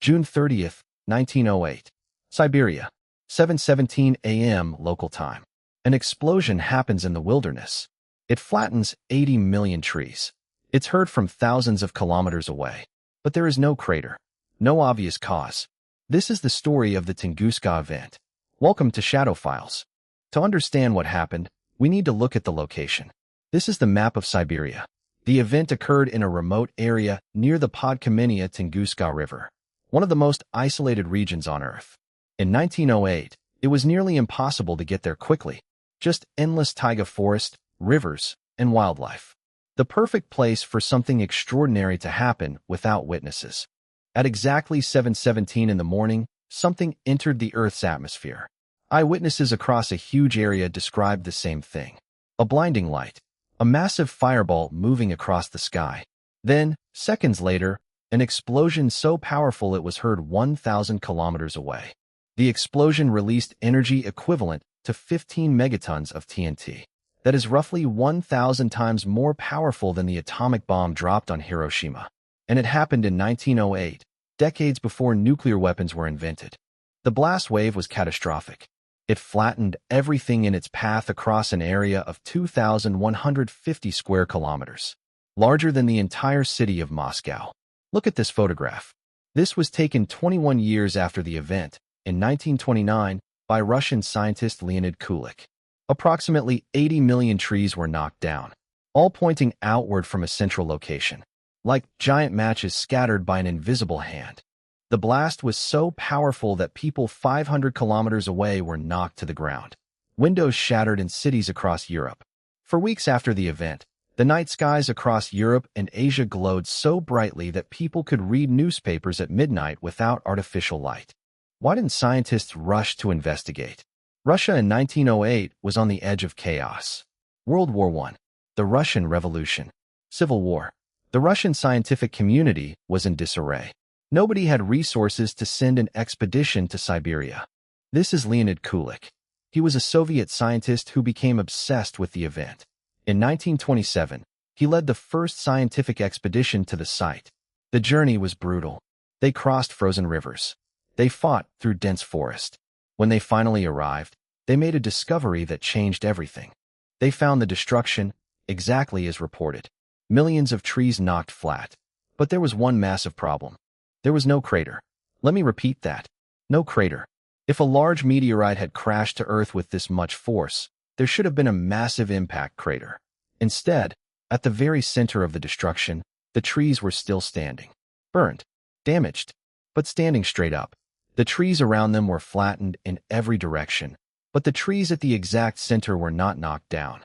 June 30th, 1908. Siberia. 7:17 a.m. local time. An explosion happens in the wilderness. It flattens 80 million trees. It's heard from thousands of kilometers away. But there is no crater. No obvious cause. This is the story of the Tunguska Event. Welcome to Shadow Files. To understand what happened, we need to look at the location. This is the map of Siberia. The event occurred in a remote area near the Podkamenia Tunguska River, one of the most isolated regions on Earth. In 1908, it was nearly impossible to get there quickly. Just endless taiga forest, rivers, and wildlife. The perfect place for something extraordinary to happen without witnesses. At exactly 7:17 in the morning, something entered the Earth's atmosphere. Eyewitnesses across a huge area described the same thing. A blinding light. A massive fireball moving across the sky. Then, seconds later, an explosion so powerful it was heard 1,000 kilometers away. The explosion released energy equivalent to 15 megatons of TNT. That is roughly 1,000 times more powerful than the atomic bomb dropped on Hiroshima. And it happened in 1908, decades before nuclear weapons were invented. The blast wave was catastrophic. It flattened everything in its path across an area of 2,150 square kilometers, larger than the entire city of Moscow. Look at this photograph. This was taken 21 years after the event, in 1929, by Russian scientist Leonid Kulik. Approximately 80 million trees were knocked down, all pointing outward from a central location, like giant matches scattered by an invisible hand. The blast was so powerful that people 500 kilometers away were knocked to the ground. Windows shattered in cities across Europe. For weeks after the event, the night skies across Europe and Asia glowed so brightly that people could read newspapers at midnight without artificial light. Why didn't scientists rush to investigate? Russia in 1908 was on the edge of chaos. World War I. The Russian Revolution. Civil War. The Russian scientific community was in disarray. Nobody had resources to send an expedition to Siberia. This is Leonid Kulik. He was a Soviet scientist who became obsessed with the event. In 1927, he led the first scientific expedition to the site. The journey was brutal. They crossed frozen rivers. They fought through dense forest. When they finally arrived, they made a discovery that changed everything. They found the destruction exactly as reported. Millions of trees knocked flat. But there was one massive problem. There was no crater. Let me repeat that. No crater. If a large meteorite had crashed to Earth with this much force, there should have been a massive impact crater. Instead, at the very center of the destruction, the trees were still standing. Burned. Damaged. But standing straight up. The trees around them were flattened in every direction, but the trees at the exact center were not knocked down.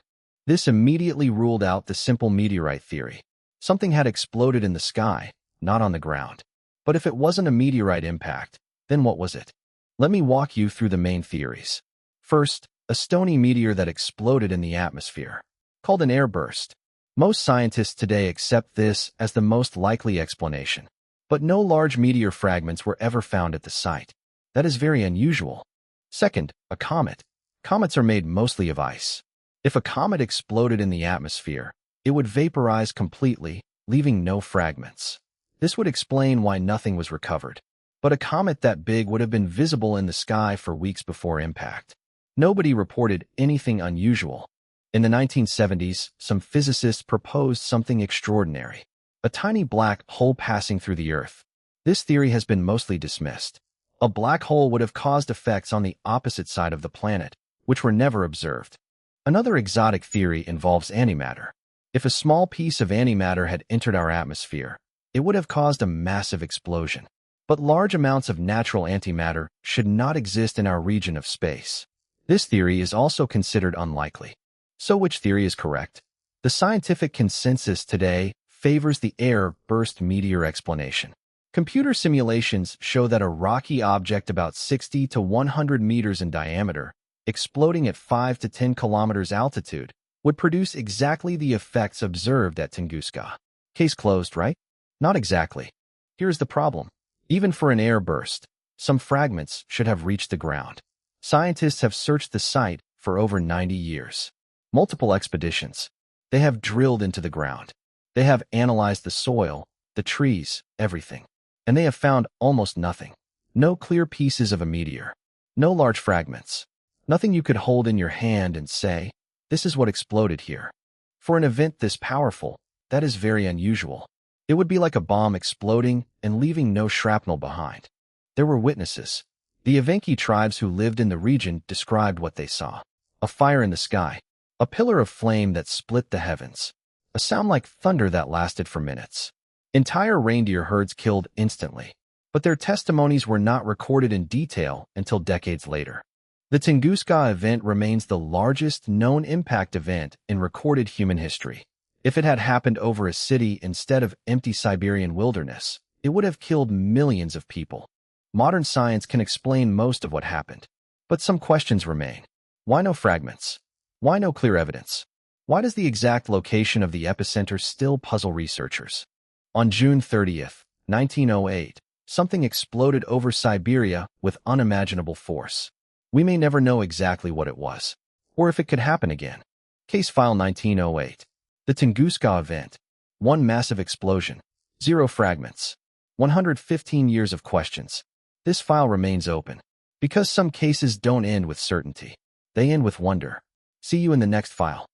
This immediately ruled out the simple meteorite theory. Something had exploded in the sky, not on the ground. But if it wasn't a meteorite impact, then what was it? Let me walk you through the main theories. First, a stony meteor that exploded in the atmosphere, called an airburst. Most scientists today accept this as the most likely explanation. But no large meteor fragments were ever found at the site. That is very unusual. Second, a comet. Comets are made mostly of ice. If a comet exploded in the atmosphere, it would vaporize completely, leaving no fragments. This would explain why nothing was recovered. But a comet that big would have been visible in the sky for weeks before impact. Nobody reported anything unusual. In the 1970s, some physicists proposed something extraordinary. A tiny black hole passing through the Earth. This theory has been mostly dismissed. A black hole would have caused effects on the opposite side of the planet, which were never observed. Another exotic theory involves antimatter. If a small piece of antimatter had entered our atmosphere, it would have caused a massive explosion. But large amounts of natural antimatter should not exist in our region of space. This theory is also considered unlikely. So which theory is correct? The scientific consensus today favors the air-burst meteor explanation. Computer simulations show that a rocky object about 60 to 100 meters in diameter, exploding at 5 to 10 kilometers altitude, would produce exactly the effects observed at Tunguska. Case closed, right? Not exactly. Here's the problem. Even for an air burst, some fragments should have reached the ground. Scientists have searched the site for over 90 years. Multiple expeditions. They have drilled into the ground. They have analyzed the soil, the trees, everything. and they have found almost nothing. No clear pieces of a meteor. No large fragments. Nothing you could hold in your hand and say, "This is what exploded here." For an event this powerful, that is very unusual. It would be like a bomb exploding and leaving no shrapnel behind. There were witnesses. The Evenki tribes who lived in the region described what they saw. A fire in the sky. A pillar of flame that split the heavens. A sound like thunder that lasted for minutes. Entire reindeer herds killed instantly. But their testimonies were not recorded in detail until decades later. The Tunguska Event remains the largest known impact event in recorded human history. If it had happened over a city instead of empty Siberian wilderness, it would have killed millions of people. Modern science can explain most of what happened. But some questions remain. Why no fragments? Why no clear evidence? Why does the exact location of the epicenter still puzzle researchers? On June 30th, 1908, something exploded over Siberia with unimaginable force. We may never know exactly what it was, or if it could happen again. Case File 1908. The Tunguska Event. One massive explosion. 0 fragments. 115 years of questions. This file remains open. Because some cases don't end with certainty. They end with wonder. See you in the next file.